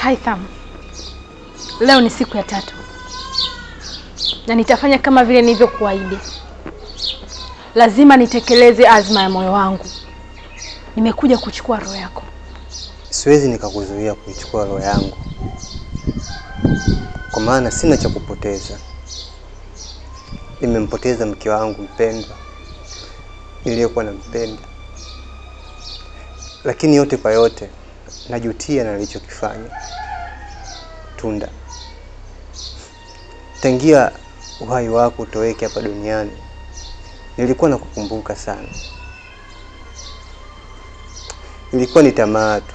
Haitham, leo ni siku ya 3 na nitafanya kama vile nilivyokuahidi. Lazima nitekeleze azma ya moyo wangu. Nimekuja kuchukua roho yako. Siwezi nikakuzuia kuichukua roho yangu, kwa maana sina cha kupoteza. Nimempoteza mke wangu mpendwa niliyekuwa nampenda, lakini yote kwa yote najutia na nilichokifanya. Tunda, tangia uhai wako utoweke hapa duniani nilikuwa nakukumbuka sana. Ilikuwa ni tamaa tu.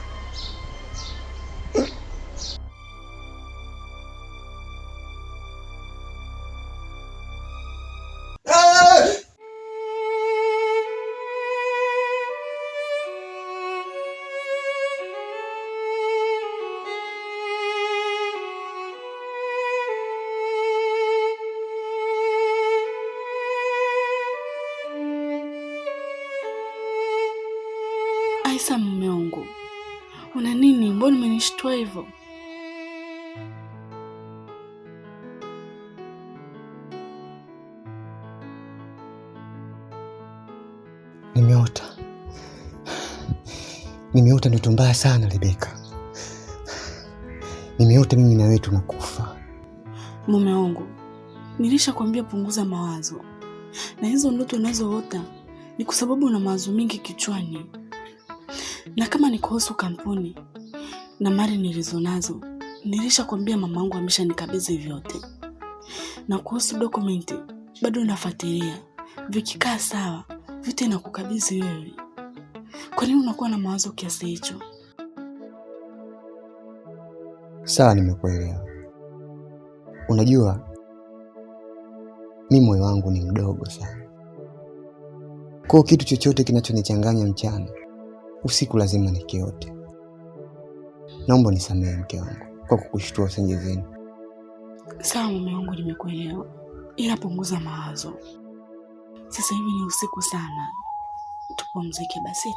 Aisa, mume wangu, una nini? Mbona umenishtua hivyo? Nimeota ndoto mbaya sana Rebeka. Nimeota mimi na wewe tunakufa. Mume wangu, nilishakwambia punguza mawazo. Na hizo ndoto unazoota ni kwa sababu una mawazo mingi kichwani. Na kama ni kuhusu kampuni na mali nilizonazo, nilishakwambia mamangu ameshanikabidhi vyote. Na kuhusu dokumenti bado nafuatilia. Vikikaa sawa, vyote nakukabidhi wewe. Kwa nini unakuwa na mawazo kiasi hicho? Sawa, nimekuelewa. Unajua mimi moyo wangu ni mdogo sana. Kwa kitu chochote kinachonichanganya mchana, usiku lazima nikiote. Naomba nisamehe mke wangu kwa kukushtua usingizini. Sawa mume wangu, nimekuelewa. Ila punguza mawazo. Sasa hivi ni usiku sana. Tupumzike basi.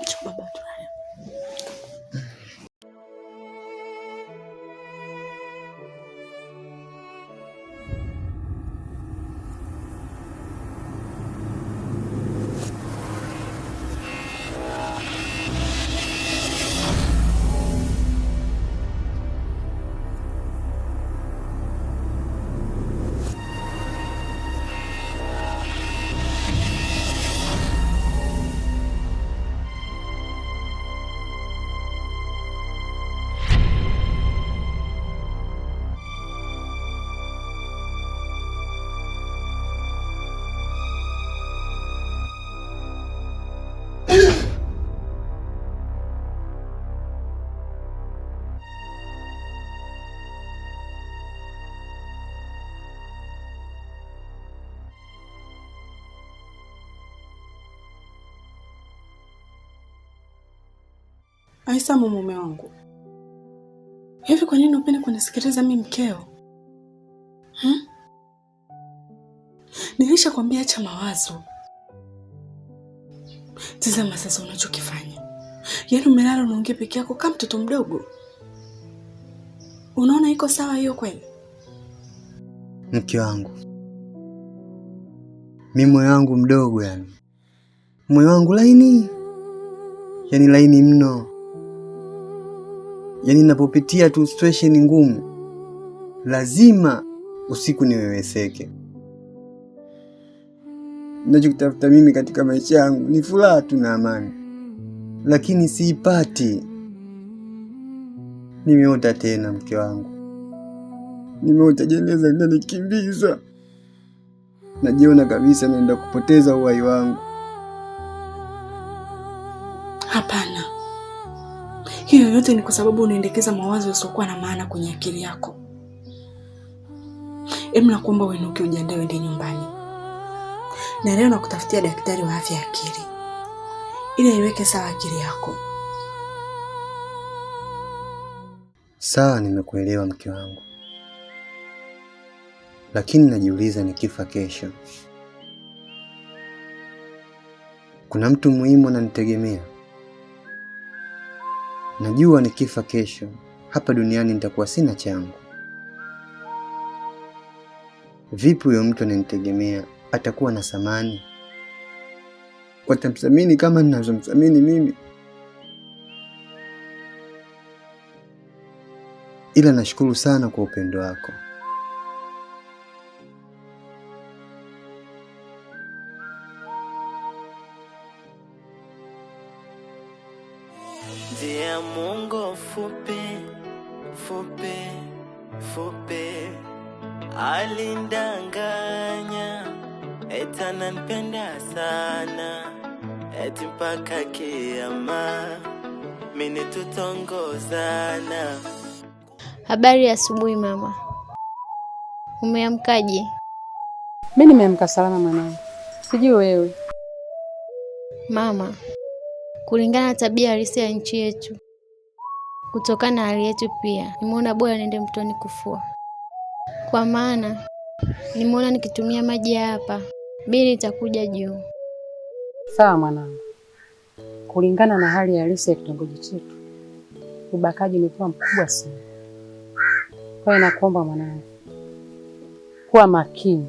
Chukua baba tulale. Aisa, mume wangu, hivi kwa nini upende kunisikiliza mimi mkeo? Nilishakwambia acha mawazo. Tazama sasa unachokifanya. Yaani umelala unaongea peke yako kama mtoto mdogo. Unaona iko sawa hiyo kweli? Mke wangu, mimi moyo wangu mdogo yani. Moyo wangu laini. Yaani laini mno. Yaani ninapopitia tu situation ngumu, lazima usiku niweweseke. Ninachokitafuta mimi katika maisha yangu ni furaha tu na amani, lakini siipati. Nimeota tena mke wangu. Nimeota jeneza linanikimbiza. Najiona kabisa naenda kupoteza uhai wangu. Hapana. Hiyo yote ni kwa sababu unaendekeza mawazo yasiokuwa na maana kwenye akili yako. Hebu nakuomba uinuke ujiandae uende nyumbani. Na leo nakutafutia daktari wa afya ya akili ili aiweke sawa akili yako. Sawa, nimekuelewa mke wangu. Lakini najiuliza nikifa kesho, kuna mtu muhimu ananitegemea. Najua nikifa kesho hapa duniani nitakuwa sina changu. Vipi huyo mtu ananitegemea atakuwa na thamani? Watamthamini kama ninazomthamini mimi? Ila nashukuru sana kwa upendo wako. Njia Mungu fupi, fupi, fupi. Alindanganya, eti ananipenda sana, eti mpaka kiama mimi tutongozana. Habari ya asubuhi mama. Umeamkaje? Mimi nimeamka salama mwanangu. Sijui wewe. Mama, kulingana na tabia halisi ya nchi yetu, kutokana na hali yetu pia, nimeona bora niende mtoni kufua. Kwa maana nimeona nikitumia maji hapa, bili itakuja juu. Sawa mwanangu. Kulingana na hali halisi ya kitongoji chetu, ubakaji umekuwa mkubwa sana. Kwa hiyo nakuomba mwanangu, kuwa makini.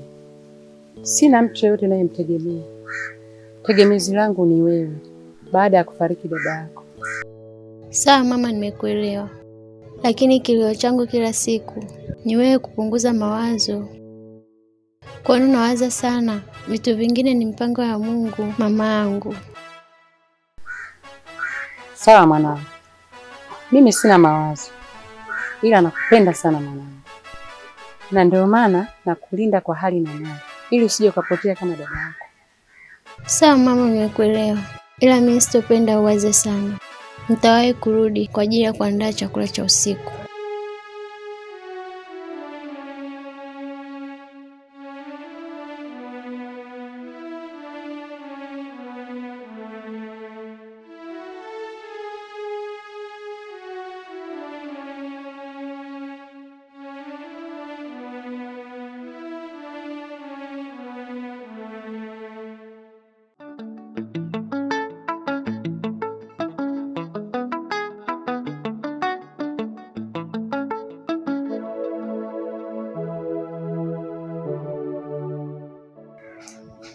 Sina mtu yote ninayemtegemea. Tegemezi langu ni wewe baada ya kufariki baba yako. Sawa mama, nimekuelewa. Lakini kilio changu kila siku ni wewe kupunguza mawazo. Kwa nini unawaza sana? Vitu vingine ni mpango wa Mungu, mama yangu. Sawa mwanangu. Mimi sina mawazo. Ila nakupenda sana mwanangu. Na ndio maana nakulinda kwa hali na mali, ili usije ukapotea kama dada yako. Sawa mama, nimekuelewa. Ila mimi sitopenda uwaze sana. Nitawahi kurudi kwa ajili ya kuandaa chakula cha usiku.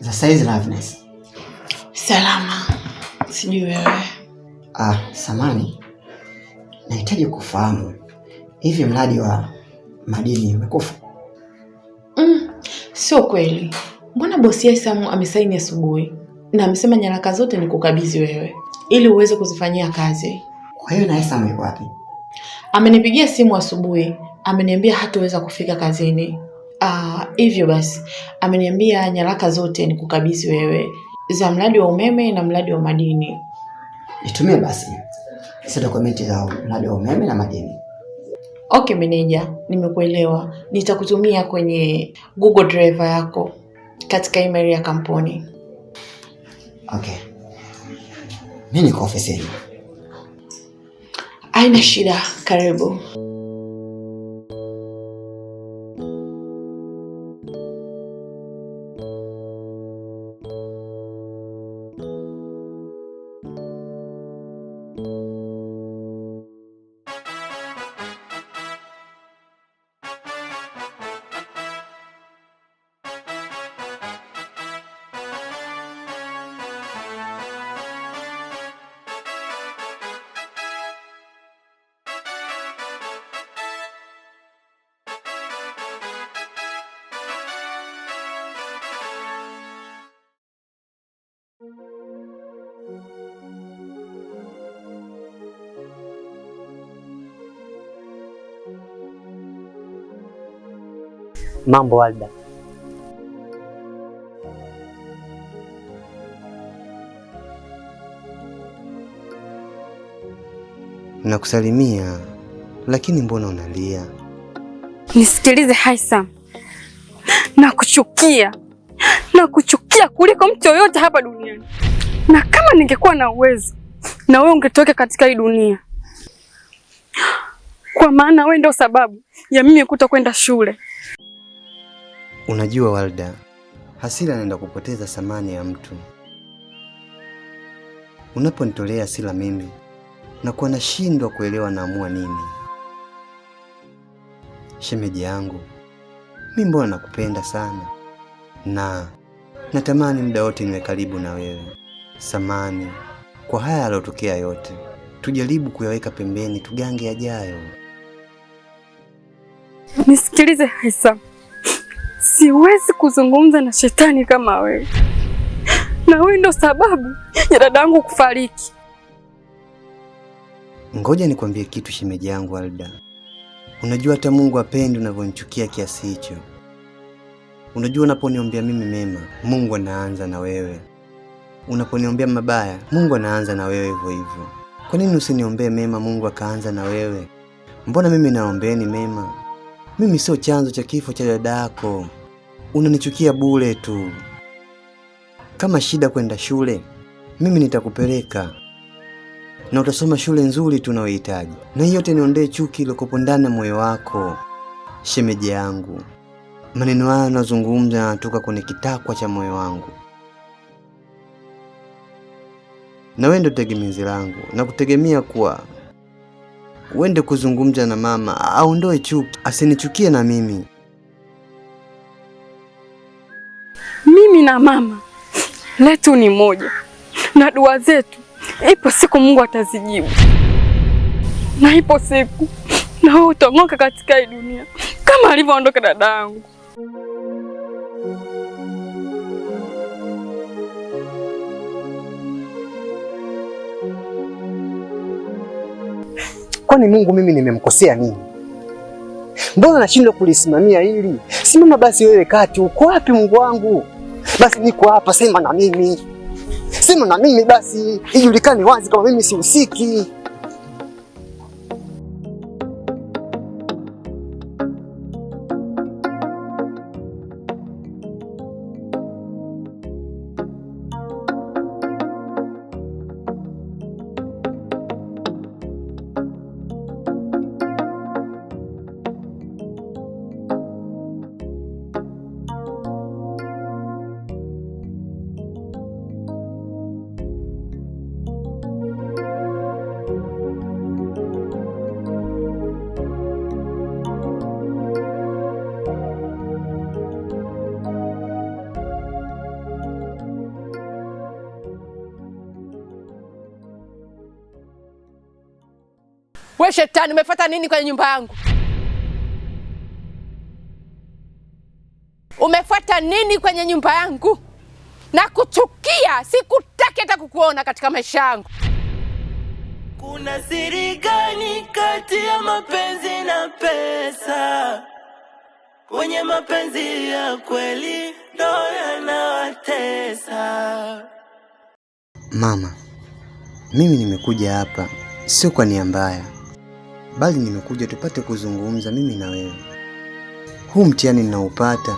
Za size Loveness. Salama. Sijui wewe. Samani. Nahitaji kufahamu. Hivi mradi wa madini umekufa? Sio kweli. Mbona bosi ya Samu amesaini asubuhi na amesema nyaraka zote ni kukabidhi wewe ili uweze kuzifanyia kazi. Kwa hiyo na Samu yuko wapi? Amenipigia simu asubuhi, ameniambia hataweza kufika kazini. Hivyo basi ameniambia nyaraka zote ni kukabidhi wewe, za mradi wa umeme na mradi wa madini. Nitumie basi hizo dokumenti za mradi wa umeme na madini. Okay meneja, nimekuelewa. Nitakutumia kwenye Google Drive yako katika email ya kampuni. Okay. Mimi niko ofisini. Haina shida, karibu. Mambo Walda. Nakusalimia, lakini mbona unalia? Nisikilize Haisam. Nakuchukia kuliko mtu yoyote hapa duniani. Na kama ningekuwa na uwezo, na wewe ungetoka katika hii dunia. Kwa maana wewe ndio sababu ya mimi kutokwenda shule. Unajua Walda, hasira inaenda kupoteza thamani ya mtu. Unaponitolea hasira mimi, na kuwa nashindwa kuelewa naamua nini. Shemeji yangu, mimi mbona nakupenda sana na natamani muda wote niwe karibu na wewe. Samani kwa haya yalotokea yote, tujaribu kuyaweka pembeni, tugange yajayo. Nisikilize Haisam, siwezi kuzungumza na shetani kama wewe, na wewe ndo sababu ya dadangu kufariki. Ngoja nikwambie kitu shemeji yangu Alda. Unajua hata Mungu hapendi unavyonichukia kiasi hicho. Unajua unaponiombea mimi mema, Mungu anaanza na wewe. Unaponiombea mabaya, Mungu anaanza na wewe hivyo hivyo. Kwa nini usiniombee mema Mungu akaanza na wewe? Mbona mimi naombeeni mema? Mimi sio chanzo cha kifo cha dada yako. Unanichukia bure tu. Kama shida kwenda shule, mimi nitakupeleka. Na utasoma shule nzuri tunayohitaji. Na hiyo yote niondoe chuki iliyokuwa ndani ya moyo wako. Shemeji yangu, maneno haya nazungumza yanatoka kwenye kitakwa cha moyo wangu. Na wewe ndio tegemezi langu, na kutegemea kuwa uende kuzungumza na mama aondoe chuki, asinichukie na mimi. Mimi na mama letu ni moja, na dua zetu ipo siku Mungu atazijibu, na ipo siku na wewe utang'oka katika hii dunia kama alivyoondoka dada yangu. Kwani Mungu mimi nimemkosea nini? Mbona nashindwa kulisimamia hili? Simama basi wewe kati, uko wapi Mungu wangu? Basi niko hapa, sema na mimi. Sema na mimi basi, ijulikane wazi kama mimi sihusiki. We shetani, umefuata nini kwenye nyumba yangu? Umefuata nini kwenye nyumba yangu? Na kuchukia, sikutaki hata kukuona katika maisha yangu. Kuna siri gani kati ya mapenzi na pesa? Wenye mapenzi ya kweli ndo yanawatesa. Mama, mimi nimekuja hapa sio kwa nia mbaya, bali nimekuja tupate kuzungumza mimi na wewe. Huu mtihani ninaopata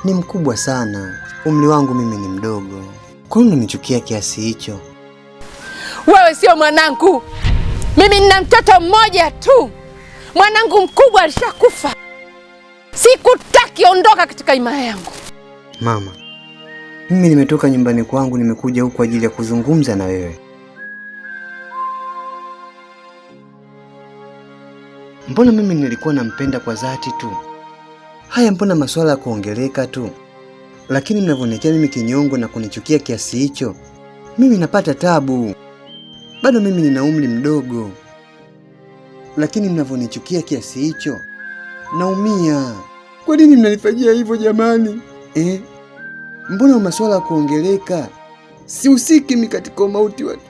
ni mkubwa sana. Umri wangu mimi ni mdogo. Kwa nini unichukia kiasi hicho? Wewe sio mwanangu. Mimi nina mtoto mmoja tu. Mwanangu mkubwa alishakufa. Sikutaki, ondoka katika himaya yangu. Mama, mimi nimetoka nyumbani kwangu, nimekuja huku kwa ajili ya kuzungumza na wewe. Mbona mimi nilikuwa nampenda kwa dhati tu? Haya mbona masuala ya kuongeleka tu? Lakini mnavonikia mimi kinyongo na kunichukia kiasi hicho, mimi napata tabu. Bado mimi nina umri mdogo. Lakini mnavonichukia kiasi hicho, naumia. Kwa nini mnanifanyia hivyo jamani? Mbona masuala ya kuongeleka? Sihusiki mimi katika mauti watu.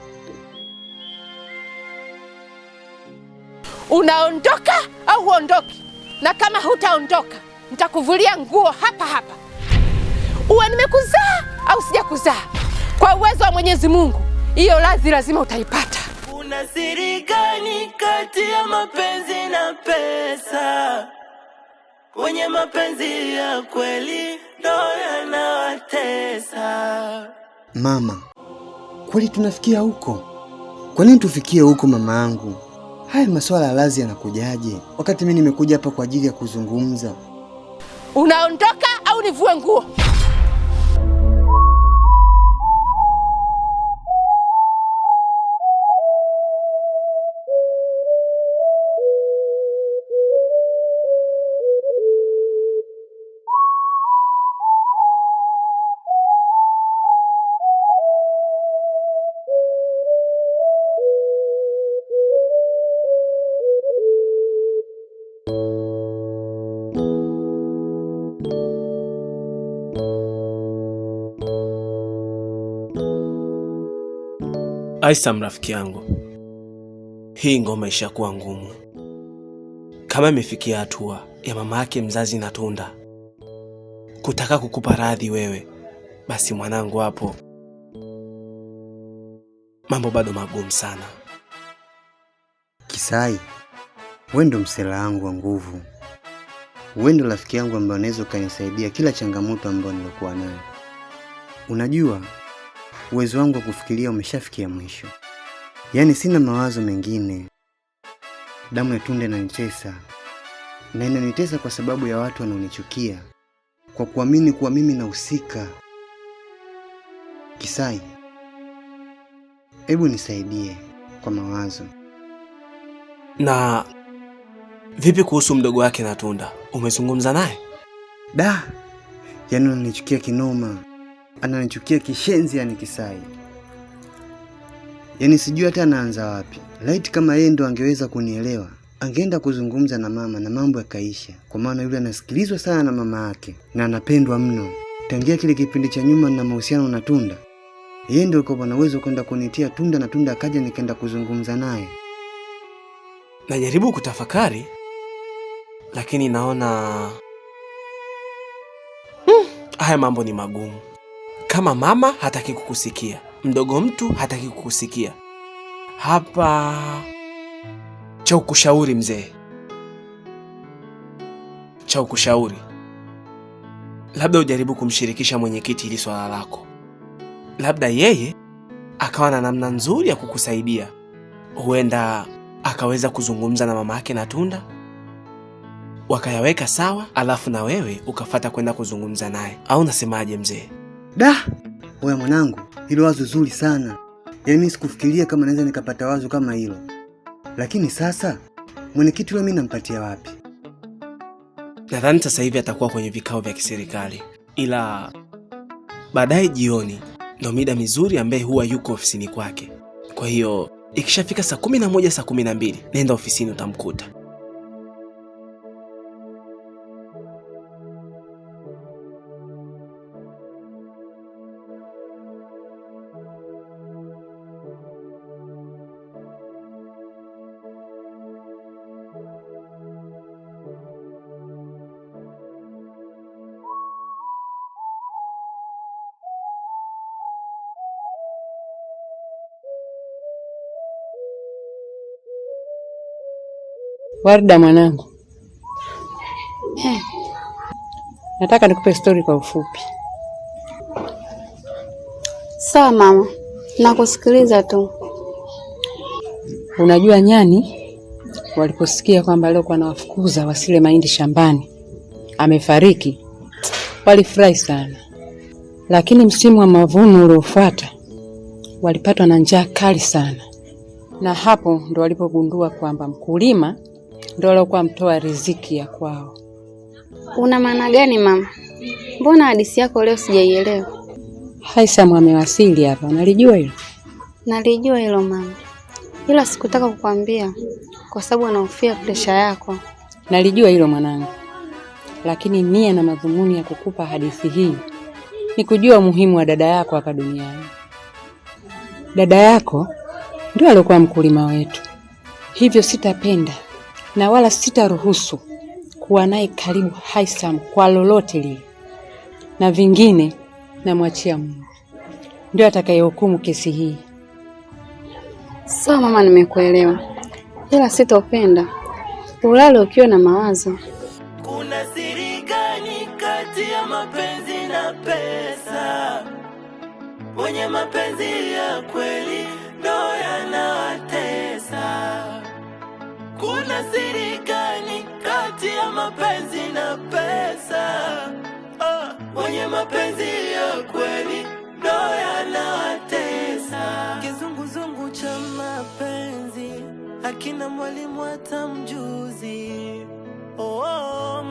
Unaondoka au huondoki? Na kama hutaondoka, nitakuvulia nguo hapa hapa. Uwe nimekuzaa au sijakuzaa, kwa uwezo wa Mwenyezi Mungu, hiyo radhi lazima utaipata. Kuna siri gani kati ya mapenzi na pesa? Wenye mapenzi ya kweli ndo yanawatesa. Mama, kweli tunafikia huko? Kwa nini tufikie huko mama yangu? Haya masuala ya radhi yanakujaje wakati mimi nimekuja hapa kwa ajili ya kuzungumza? Unaondoka au nivue nguo? Aisam, rafiki yangu, hii ngoma ishakuwa ngumu. Kama imefikia hatua ya mama yake mzazi na Tunda kutaka kukupa radhi wewe, basi mwanangu, hapo mambo bado magumu sana. Kisai, wewe ndo msela wangu wa nguvu. Wewe ndo rafiki yangu ambaye unaweza ukanisaidia kila changamoto ambayo nilikuwa nayo. Unajua, uwezo wangu wa kufikiria umeshafikia mwisho. Yaani sina mawazo mengine. Damu ya Tunda inanitesa. Na inanitesa kwa sababu ya watu wanaonichukia, kwa kuamini kuwa mimi nahusika. Kisai, hebu nisaidie kwa mawazo. Na vipi kuhusu mdogo wake na Tunda? Umezungumza naye? Yaani ananichukia kinoma. Ananichukia kishenzi yani Kisai. Yaani sijui hata anaanza wapi. Laiti kama yeye ndo angeweza kunielewa, angeenda kuzungumza na mama na mambo yakaisha. Kwa maana yule anasikilizwa sana na mama yake na anapendwa mno. Tangia kile kipindi cha nyuma na mahusiano na Tunda, yeye ndio alikuwa na uwezo kwenda kunitia Tunda na Tunda akaja nikaenda kuzungumza naye. Najaribu kutafakari, lakini naona haya mambo ni magumu. Kama mama hataki kukusikia, mdogo mtu hataki kukusikia, hapa cha ukushauri mzee, cha ukushauri, labda ujaribu kumshirikisha mwenyekiti ili swala lako. Labda yeye akawa na namna nzuri ya kukusaidia. Huenda akaweza kuzungumza na mama yake na Tunda, wakayaweka sawa, alafu na wewe ukafata kwenda kuzungumza naye. Au nasemaje mzee? Wewe mwanangu, hilo wazo zuri sana. Yaani mimi sikufikiria kama naweza nikapata wazo kama hilo. Lakini sasa mwenyekiti yule mimi nampatia wapi? Nadhani sasa hivi atakuwa kwenye vikao vya kiserikali, ila baadaye jioni ndo mida mizuri ambaye huwa yuko ofisini kwake. Kwa hiyo ikishafika saa 11 saa 12 nenda ofisini utamkuta. Warda mwanangu, nataka nikupe story kwa ufupi. Sawa mama, nakusikiliza tu. Unajua nyani waliposikia kwamba leo kwa nawafukuza wasile mahindi shambani amefariki, walifurahi sana. Lakini msimu wa mavuno uliofuata walipatwa na njaa kali sana. Na hapo ndo walipogundua kwamba mkulima ndo alikuwa mtoa riziki ya kwao. Una maana gani mama? Mbona hadithi yako leo sijaielewa? Haisam amewasili hapa, nalijua hilo? Nalijua hilo mama, ila sikutaka kukwambia kwa sababu anahofia presha yako. Nalijua hilo mwanangu, lakini nia na madhumuni ya kukupa hadithi hii ni kujua umuhimu wa dada yako hapa duniani. Dada yako ndio alikuwa mkulima wetu, hivyo sitapenda na wala sitaruhusu kuwa naye karibu Haisam kwa lolote lile, na vingine namwachia Mungu, ndio atakayehukumu kesi hii. Sawa mama, nimekuelewa, ila sitopenda ulale ukiwa na mawazo. Kuna siri gani kati ya mapenzi na pesa? Wenye mapenzi ya kweli ndo yanawatesa. Kuna siri gani kati ya mapenzi na pesa? Wenye mapenzi ya kweli ndo yanawatesa. Kizunguzungu cha mapenzi hakina mwalimu hata mjuzi.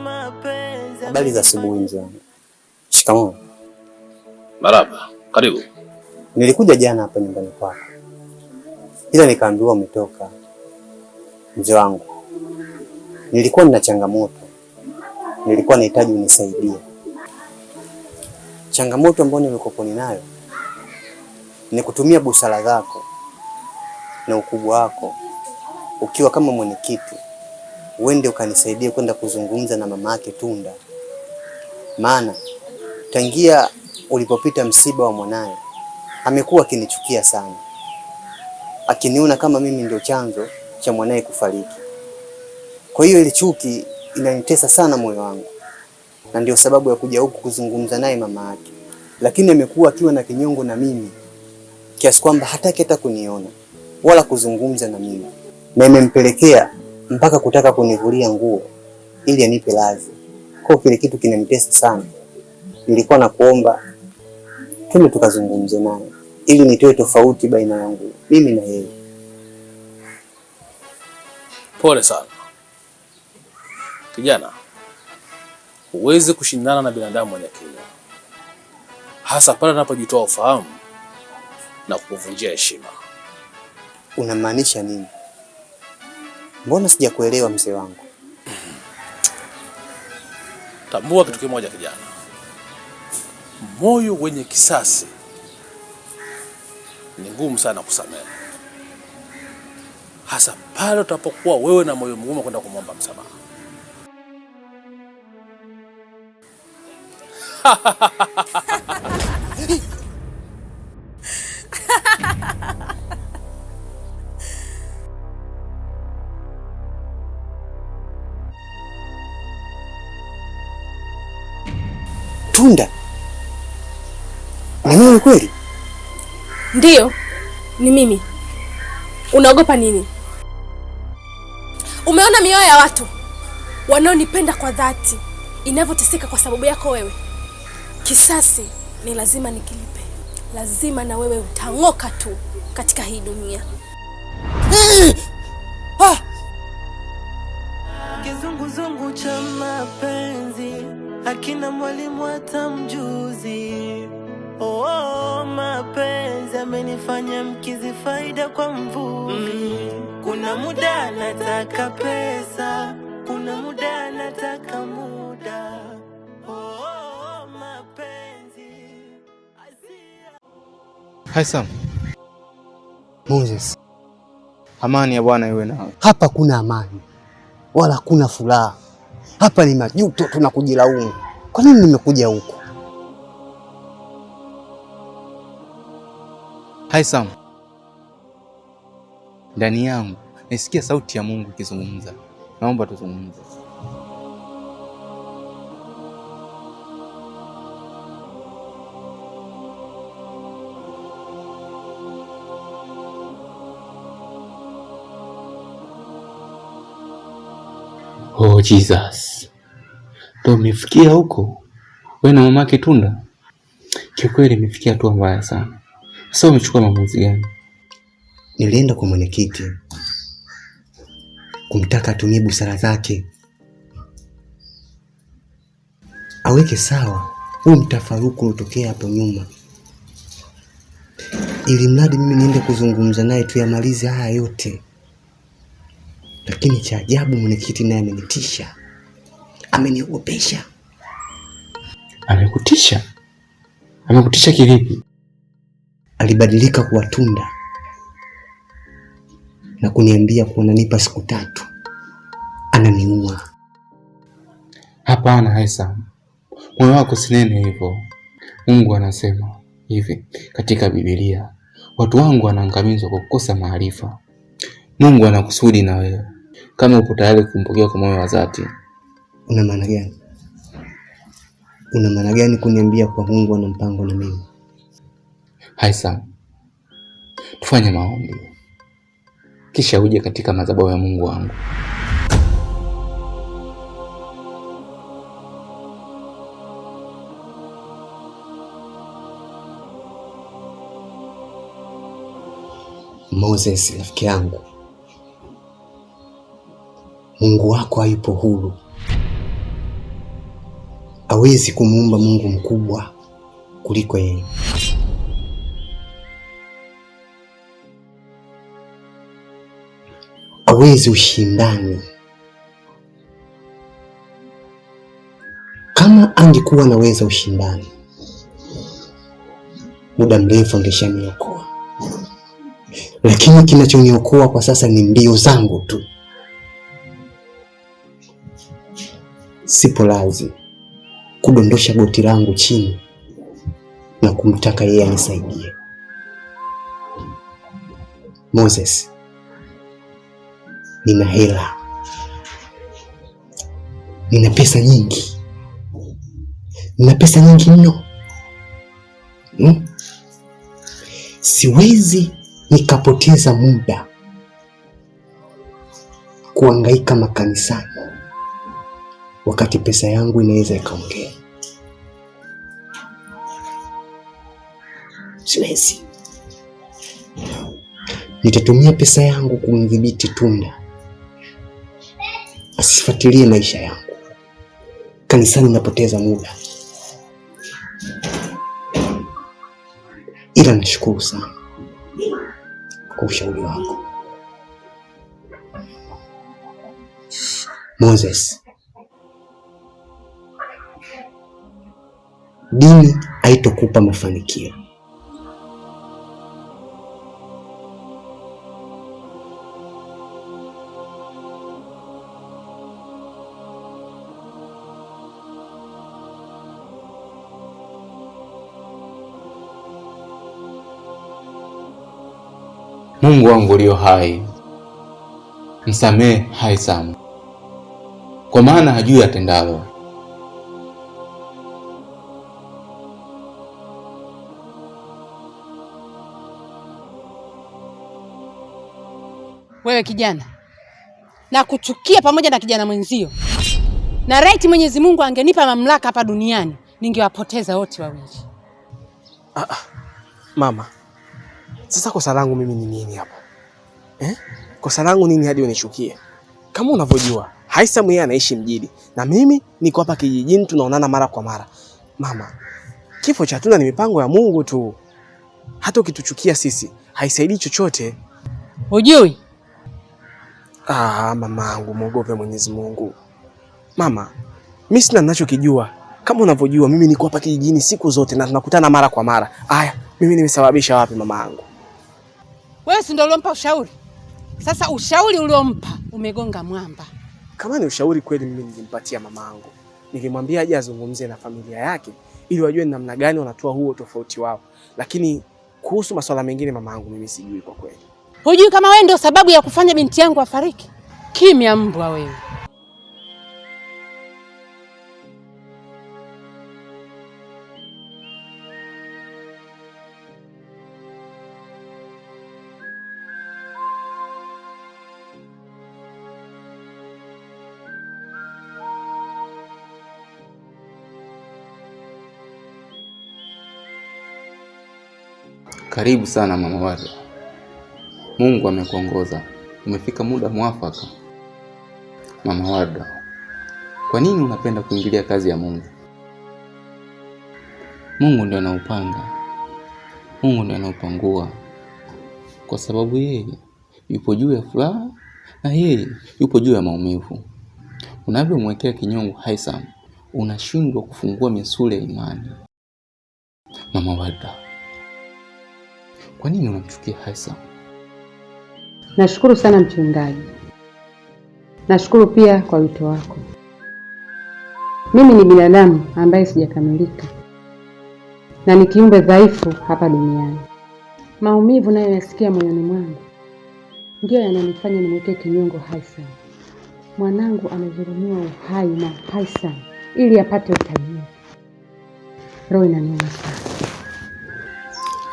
Mapenzi. Habari za asubuhi mzee. Shikamoo. Marhaba, karibu. Nilikuja jana hapa nyumbani kwako, ila nikaambiwa umetoka. Mzee wangu, nilikuwa nina changamoto, nilikuwa nahitaji unisaidie. Changamoto ambayo nilikuwa nayo ni kutumia busara zako na ukubwa wako, ukiwa kama mwenyekiti, uende ukanisaidia kwenda kuzungumza na mama yake Tunda. Maana tangia ulipopita msiba wa mwanaye amekuwa akinichukia sana, akiniona kama mimi ndio chanzo cha mwanaye kufariki. Kwa hiyo ile chuki inanitesa sana moyo wangu, na ndio sababu ya kuja huku kuzungumza naye mama yake. Lakini amekuwa akiwa na kinyongo na mimi kiasi kwamba hataki hata kuniona wala kuzungumza na mimi, na imempelekea mpaka kutaka kunivulia nguo ili anipe radhi. Kwa kile kitu kinanitesa sana. Nilikuwa nakuomba twende tukazungumze naye ili nitoe tofauti baina yangu mimi na yeye. Pole sana kijana, huwezi kushindana na binadamu mwenye akili, hasa pale anapojitoa ufahamu na kukuvunjia heshima. Unamaanisha nini? Mbona sijakuelewa mzee wangu? Tambua kitu kimoja kijana, moyo wenye kisasi ni ngumu sana kusamehe, hasa pale utapokuwa wewe na moyo mgumu kwenda kumwomba msamaha. Tunda, ni wewe kweli? Ndiyo, ni mimi. Unaogopa nini? Umeona mioyo ya watu wanaonipenda kwa dhati inavyoteseka kwa sababu yako wewe. Kisasi ni lazima nikilipe. Lazima na wewe utang'oka tu katika hii dunia. Kizunguzungu cha mapenzi hakina mwalimu hata mjuzi. Mapenzi amenifanya mkizi faida kwa mvuvi. Kuna muda nataka pesa, kuna muda nataka muda. Mapenzi Hai Sam. Moses, Amani ya Bwana iwe nawe. hapa kuna amani wala kuna furaha. Hapa ni majuto, tunakujilaumu. Kwa nini nimekuja huku? Hai Sam. Ndani yangu nasikia sauti ya Mungu ikizungumza. Naomba tuzungumze. Oh Jesus. Ndio umefikia huko? Wewe na mamake Tunda? Kiukweli imefikia hatua mbaya sana. Sasa umechukua maamuzi gani? Nilienda kwa mwenyekiti kumtaka atumie busara zake, aweke sawa huu mtafaruku uliotokea hapo nyuma, ili mradi mimi niende kuzungumza naye tuyamalize haya yote. Lakini cha ajabu, mwenyekiti naye amenitisha, ameniogopesha. Amekutisha? Amekutisha kivipi? Alibadilika kuwa Tunda na kuniambia kuwa ananipa siku 3 ananiua. Hapana Haisa, moyo wako sinene hivyo. Mungu anasema hivi katika Biblia, watu wangu wanaangamizwa kwa kukosa maarifa. Mungu anakusudi na wewe kama upo tayari kumpokea kwa moyo wa dhati. Una maana gani? Una maana gani kuniambia kwa Mungu ana mpango na mimi? Haisa, tufanye maombi kisha uje katika madhabahu ya Mungu wangu. Moses, rafiki yangu, Mungu wako hayupo huru. Hawezi kumuumba Mungu mkubwa kuliko yeye. Hawezi ushindani. Kama angekuwa anaweza ushindani, muda mrefu angeshaniokoa. lakini kinachoniokoa kwa sasa ni mbio zangu tu. Sipo lazi kudondosha goti langu chini na kumtaka yeye anisaidie. Moses, nina hela, nina pesa nyingi, mno. Siwezi nikapoteza muda kuhangaika makanisani wakati pesa yangu inaweza ikaongea. Siwezi. Nitatumia pesa yangu kumdhibiti Tunda asifuatilie maisha yangu. Kanisani napoteza muda. Ila nashukuru sana kwa ushauri wako Moses. Dini haitokupa mafanikio. Mungu wangu ulio hai, msamehe Haisam, kwa maana hajui atendalo. Wewe kijana, na kuchukia pamoja na kijana mwenzio. Na right Mwenyezi Mungu angenipa mamlaka hapa duniani, ningewapoteza wote wawili. Mama, sasa kosa langu mimi ni nini hapo? Kosa langu nini hadi unichukie? Kama unavyojua, Haisam yeye anaishi mjini na mimi niko hapa kijijini, tunaonana mara kwa mara. Mama, kifo cha Tunda ni mipango ya Mungu tu. Hata ukituchukia sisi, haisaidii chochote. Hujui? Mamangu, muogope Mwenyezi Mungu. Mama, mimi sina ninachokijua. Kama unavyojua mimi niko hapa kijijini siku zote na tunakutana mara kwa mara. Aya, mimi nimesababisha wapi mamangu? Wewe si ndio uliompa ushauri? Sasa ushauri uliompa umegonga mwamba. Kama ni ushauri kweli mimi nilimpatia mamangu. Nilimwambia aje azungumzie na familia yake ili wajue namna gani wanatoa huo tofauti wao. Lakini kuhusu masuala mengine mamangu mimi sijui kwa kweli. Hujui kama wewe ndio sababu ya kufanya binti yangu afariki? Kimya mbwa wewe. Karibu sana Mama Warda. Mungu amekuongoza. Umefika muda mwafaka. Mama Warda, kwa nini unapenda kuingilia kazi ya Mungu? Mungu ndiye anaupanga. Mungu ndiye anaupangua. Kwa sababu yeye yupo juu ya furaha na yeye yupo juu ya maumivu. Unavyomwekea kinyongo Haisam, unashindwa kufungua misuli ya imani. Mama Warda, kwa nini unamchukia Haisam? Nashukuru sana mchungaji. Nashukuru pia kwa wito wako. Mimi ni binadamu ambaye sijakamilika na ni kiumbe dhaifu hapa duniani. Maumivu nayo yasikia moyoni mwangu ndio yananifanya nimwekee kinyongo Haisam. Mwanangu anadhulumiwa uhai na Haisam ili apate utajiri. Roho inaniuma sana.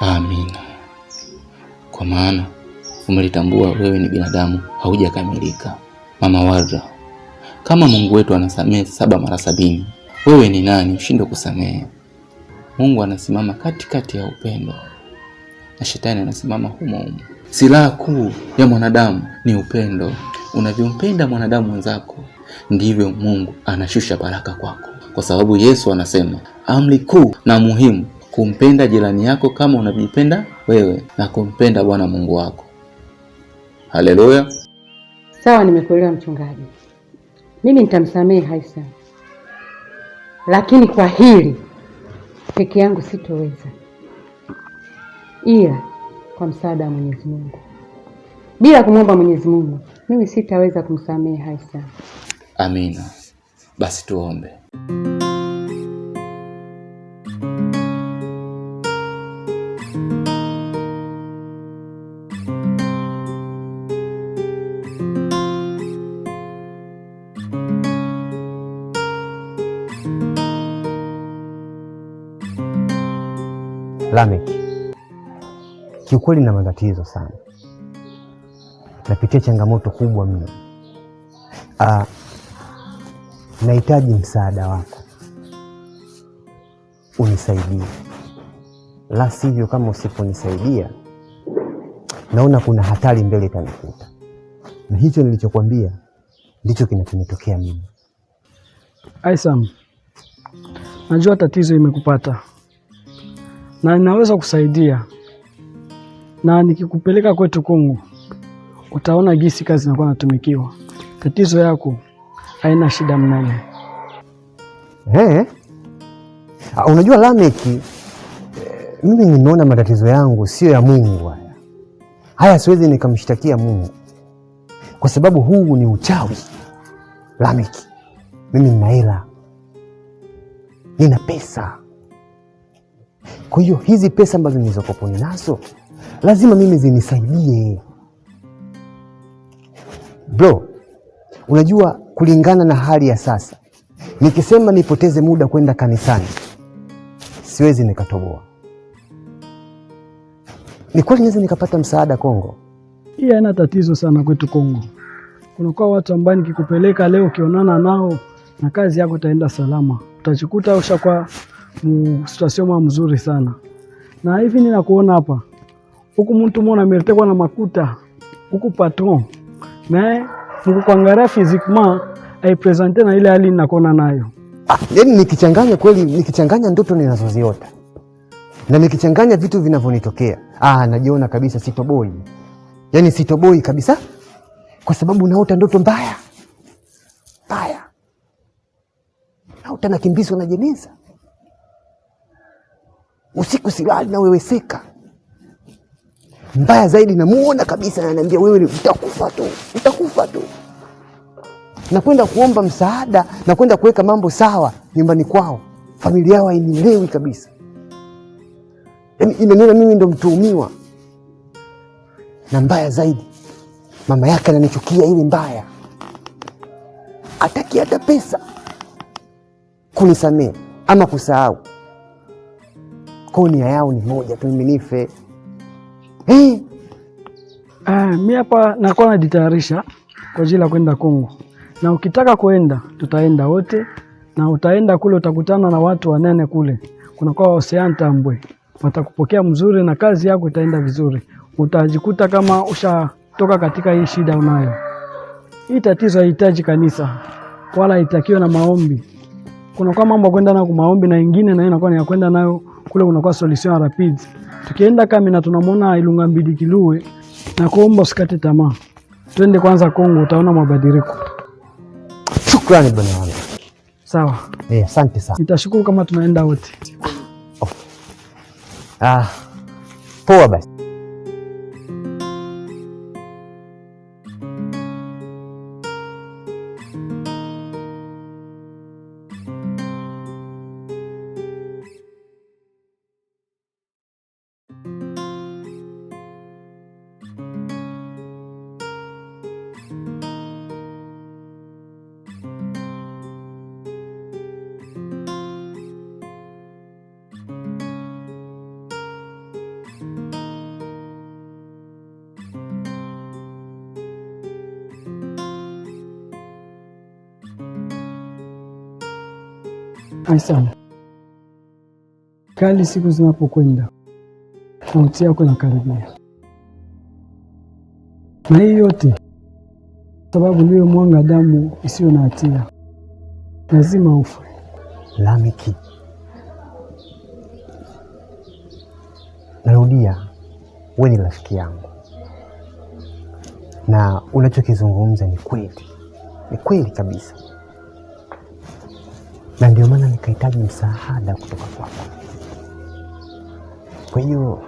Amina. Kwa maana umelitambua wewe ni binadamu haujakamilika. Mama Warda, kama Mungu wetu anasamehe 7 mara 70, wewe ni nani ushinde kusamehe? Mungu anasimama katikati ya upendo na shetani anasimama humo. Silaha kuu ya mwanadamu ni upendo. Unavyompenda mwanadamu mwenzako ndivyo Mungu anashusha baraka kwako. Kwa sababu Yesu anasema amri kuu na muhimu, kumpenda jirani yako kama unavyopenda wewe na kumpenda Bwana Mungu wako. Haleluya. Sawa, nimekuelewa mchungaji. Mimi nitamsamehe Haisam. Lakini kwa hili peke yangu sitoweza. Ila kwa msaada wa Mwenyezi Mungu Bila kumwomba Mwenyezi Mungu, mimi sitaweza kumsamehe Haisa. Amina. Basi tuombe. Lamek, kiukweli na matatizo sana, napitia changamoto kubwa mno. Nahitaji msaada wako, unisaidie. La sivyo, kama usiponisaidia, naona kuna hatari mbele itanikuta, na hicho nilichokuambia ndicho kinachonitokea mimi. Aisam, najua tatizo imekupata na ninaweza kusaidia, na nikikupeleka kwetu Kongo utaona gisi kazi inakuwa natumikiwa. Tatizo yako haina shida mnene. Unajua Lameki, mimi nimeona matatizo yangu sio ya Mungu haya siwezi nikamshtakia Mungu, kwa sababu huu ni uchawi. Lameki, mimi nina hela, nina pesa. Kwa hiyo hizi pesa ambazo nilizokoponi nazo lazima mimi zinisaidie. Bro, unajua kulingana na hali ya sasa, nikisema nipoteze muda kwenda kanisani siwezi nikatoboa. Ni kweli naweza nikapata msaada Kongo? Hii haina tatizo sana kwetu Kongo. Kunakuwa watu ambao nikikupeleka leo ukionana nao na kazi yako itaenda salama. Utachikuta ushakuwa situation mzuri sana. Na hivi ninakuona hapa. Huku mtu mmoja ametekwa na makuta. Huku patron. Na mkuangalia physiquement aipresente na ile hali ninakuona nayo. Yaani nikichanganya kweli, nikichanganya ndoto ninazoziota na nikichanganya vitu vinavyonitokea, najiona kabisa sitoboi. Yaani sitoboi kabisa, kwa sababu naota ndoto mbaya. Naota nakimbizwa na jeneza. Usiku silali na weweseka. Mbaya zaidi, namuona kabisa na ananiambia wewe utakufa tu. Nakwenda kuomba msaada, nakwenda kuweka mambo sawa nyumbani kwao. Familia yao hainielewi kabisa. Yaani inaniona mimi ndo mtuhumiwa. Na mbaya zaidi, mama yake ananichukia ile mbaya. Hataki hata pesa kunisamehe ama kusahau. Nia yao ni moja tu, mimi nife. Mimi hapa nakuwa najitayarisha kwa ajili ya kwenda Kongo. Na ukitaka kwenda, tutaenda wote, na utaenda kule utakutana na watu wanene kule. Kuna kwa Ocean Tambwe. Watakupokea mzuri na kazi yako itaenda vizuri. Utajikuta kama ushatoka katika hii shida unayo. Hii tatizo haihitaji kanisa wala haitakiwa na maombi. Kuna kwa mambo kwenda na maombi na ingine na inakuwa ni ya kwenda nayo kule unakuwa solution rapid. Tukienda kama na tunamwona Ilunga Mbidi Kilue na kuomba usikate tamaa. Twende kwanza Kongo, utaona mabadiliko. Shukrani bwana wangu. Sawa. Asante sana. Nitashukuru kama tunaenda wote. Poa basi. Aisam, kali siku zinapokwenda, mauti yako inakaribia. Na hii yote sababu ndiyo mwanga damu isiyo na hatia. Lazima ufe. Lameki, narudia, wewe ni rafiki yangu na unachokizungumza ni kweli kabisa, na ndio maana nikahitaji msaada kutoka kwako. Kwa hiyo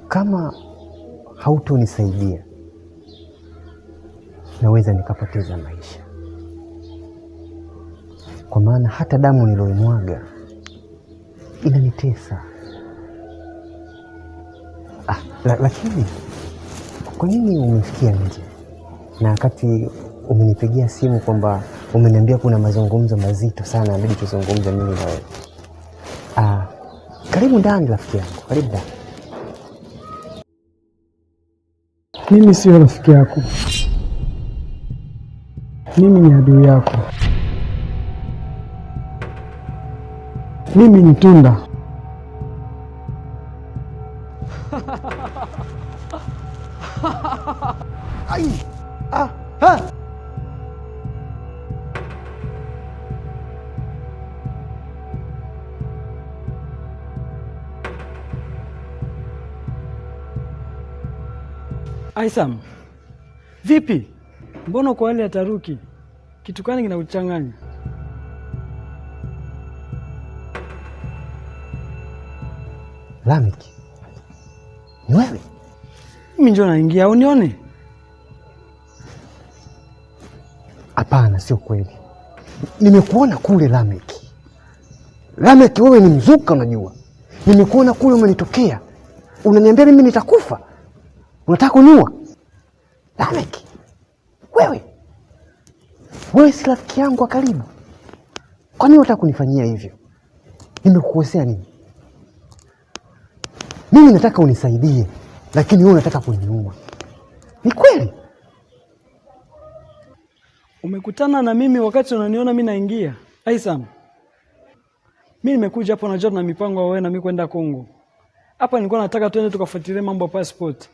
kama hautonisaidia, naweza nikapoteza maisha, kwa maana hata damu niloimwaga inanitesa. Lakini kwa nini umefikia nje na wakati umenipigia simu kwamba umeniambia kuna mazungumzo mazito sana inabidi tuzungumze mimi na wewe? Karibu ndani rafiki yangu, karibu ndani. Mimi sio rafiki yako, mimi ni adui yako. Mimi ni Tunda. Aisam, vipi? Mbona kwa hali ya taruki? Kitu gani kinakuchanganya? Lameki, ni wewe? Mimi ndio naingia unione? Hapana, sio kweli. Nimekuona kule Lameki. Lameki, wewe ni mzuka unajua. Nimekuona kule umenitokea. Unaniambia mimi nitakufa? Unataka kuniua? Lameki, wewe si rafiki yangu wa karibu. Kwa nini unataka kunifanyia hivyo? Nimekukosea nini? Mimi nataka unisaidie, lakini wewe unataka kuniua. Ni kweli? Umekutana na mimi wakati unaniona mimi naingia. Aisam, mimi nimekuja hapo, najua na mipango wewe na mimi kwenda Kongo. Hapa nilikuwa nataka tuende tukafuatilie mambo ya passport.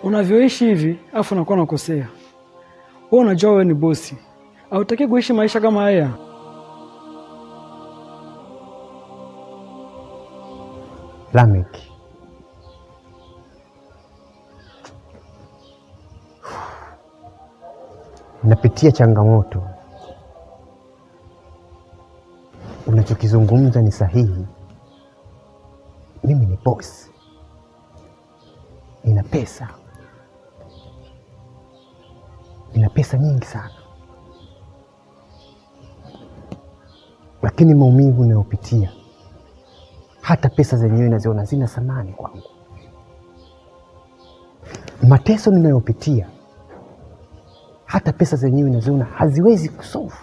Unavyoishi hivi, afu unakuwa unakosea. Wewe unajua wewe ni bosi. Hautaki kuishi maisha kama haya. Lameki, napitia changamoto. Unachokizungumza ni sahihi. Mimi ni bosi, nina pesa nyingi sana, lakini maumivu ninayopitia, hata pesa zenyewe naziona zina thamani kwangu. Mateso ninayopitia, hata pesa zenyewe naziona haziwezi kusolve.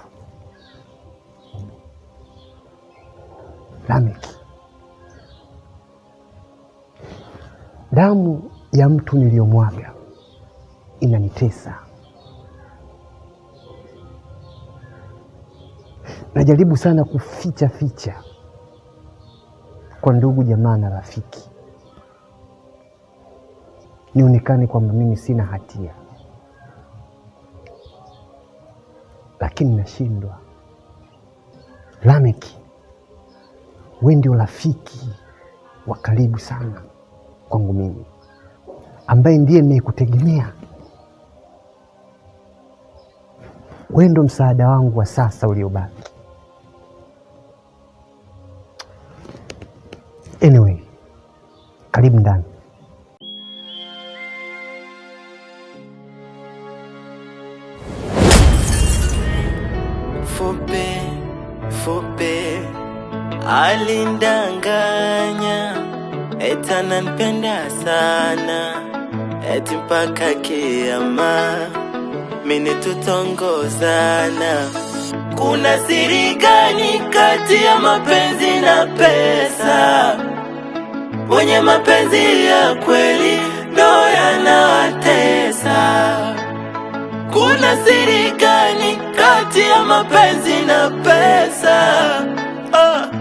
Lameki, damu ya mtu niliyomwaga inanitesa. Najaribu sana kuficha kwa ndugu jamaa na rafiki, nionekane kwamba mimi sina hatia, lakini nashindwa. Lameki, wewe ndio rafiki wa karibu sana kwangu mimi, ambaye ndiye ninayekutegemea. Wewe ndio msaada wangu wa sasa uliobaki. Anyway, karibu ndani. Fupe alindanganya, eti ananipenda sana, eti mpaka kiama mimi tutongozana. Kuna siri gani kati ya mapenzi na pesa? Mwenye mapenzi ya kweli ndo yanawatesa. Kuna siri gani kati ya mapenzi na pesa?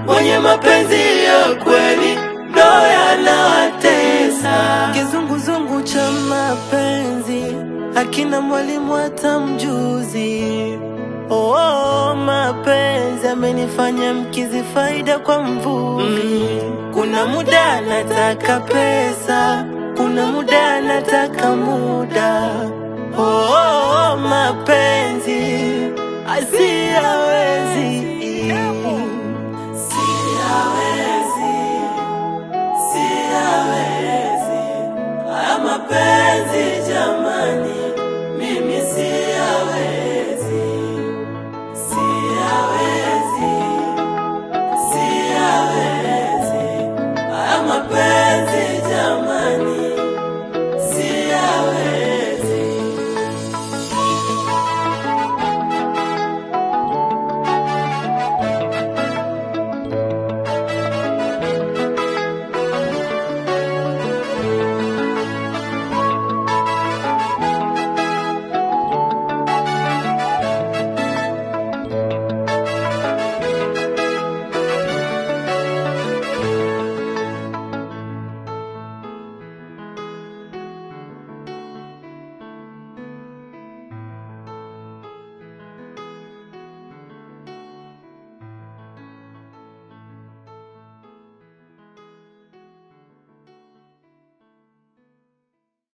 Mwenye mapenzi ya kweli ndo yanawatesa. Kizunguzungu cha mapenzi hakina mwalimu hata mjuzi. Mapenzi amenifanya mkizi faida kwa mvuvi. Kuna muda nataka pesa, kuna muda nataka muda. Mapenzi siyawezi, haya mapenzi jamani.